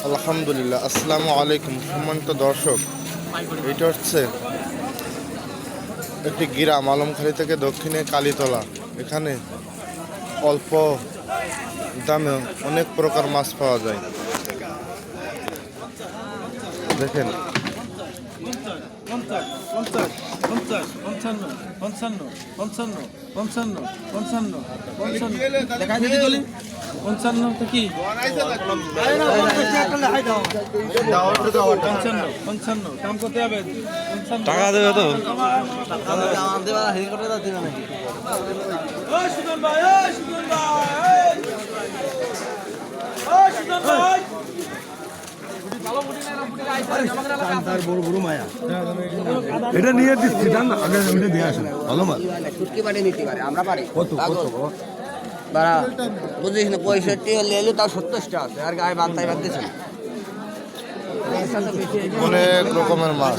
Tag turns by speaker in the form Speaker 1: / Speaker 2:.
Speaker 1: আলহামদুলিল্লাহ। আসসালামু আলাইকুম সম্মানিত দর্শক, এটা হচ্ছে একটি গ্রাম আলমখালী থেকে দক্ষিণে কালীতলা। এখানে অল্প দামে অনেক প্রকার মাছ পাওয়া যায়। দেখেন
Speaker 2: টাকা দেবে তো।
Speaker 3: এটা নিয়ে দিচ্ছি, জান আগে ওইটা দিয়ে আসেন। ভালো মাল
Speaker 4: ছুটকি পাটি নিতে পারে, আমরা পারি
Speaker 3: কত কত
Speaker 4: বাড়া বুঝিস না, 65 হলে এলো তাও 70টা আছে, আর গায়ে বাদ তাই বাদ দিচ্ছে না।
Speaker 1: অনেক রকমের মাছ।